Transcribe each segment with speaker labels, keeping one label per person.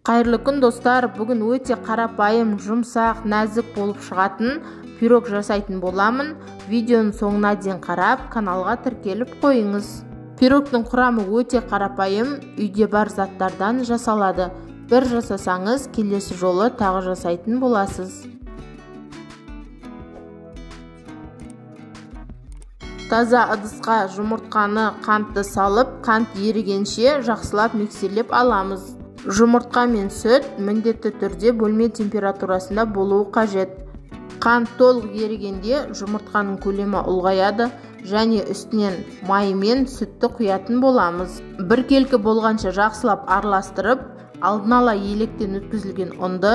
Speaker 1: Қайырлы күн достар, бүгін өте қарапайым, жұмсақ, нәзік болып шығатын пирог жасайтын боламын. Видеоның соңына дейін қарап, каналға тіркеліп қойыңыз. Пирогтың құрамы өте қарапайым, үйде бар заттардан жасалады. Бір жасасаңыз, келесі жолы тағы жасайтын боласыз. Таза ыдысқа жұмыртқаны, қантты салып, қант ерігенше жақсылап миксерлеп аламыз. Жұмыртқа мен сүт міндетті түрде бөлме температурасында болуы қажет. Қант толық ерігенде жұмыртқаның көлемі ұлғаяды және үстінен май мен сүтті құятын боламыз. Біркелкі болғанша жақсылап араластырып, алдын ала електен өткізілген ұнды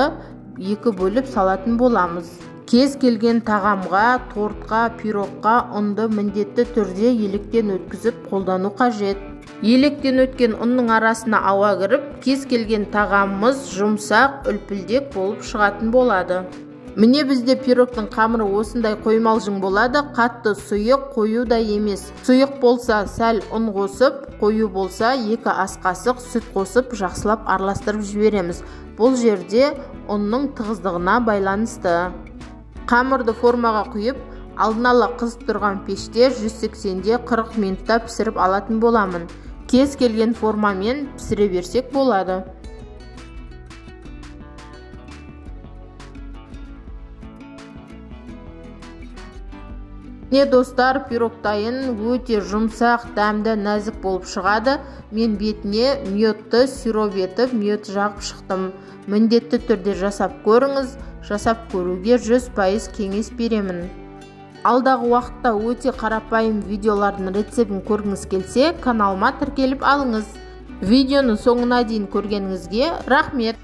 Speaker 1: екі бөліп салатын боламыз. Кез келген тағамға, тортқа, пирогқа ұнды міндетті түрде електен өткізіп қолдану қажет. Електен өткен ұнның арасына ауа кіріп, кез келген тағамымыз жұмсақ, үлпілдек болып шығатын болады. Міне бізде пирогтың қамыры осындай қоймалжың болады, қатты сұйық, қою да емес. Сұйық болса сәл ұн қосып, қою болса 2 ас қасық сүт қосып жақсылап араластырып жібереміз. Бұл жерде ұнның тығыздығына байланысты. Қамырды формаға құйып, алдын ала қызып тұрған пеште 180-де 40 минутта пісіріп алатын боламын. Кез келген формамен пісіре берсек болады. Не достар, пирог дайын, өте жұмсақ, дәмді, нәзік болып шығады. Мен бетіне мьетті сироп етіп, мьет жағып шықтым. Міндетті түрде жасап көріңіз, жасап көруге 100% кеңес беремін. Алдағы уақытта өте қарапайым видеолардың рецептін көргіңіз келсе, каналыма тіркеліп алыңыз. Видеоның соңына дейін көргеніңізге рахмет.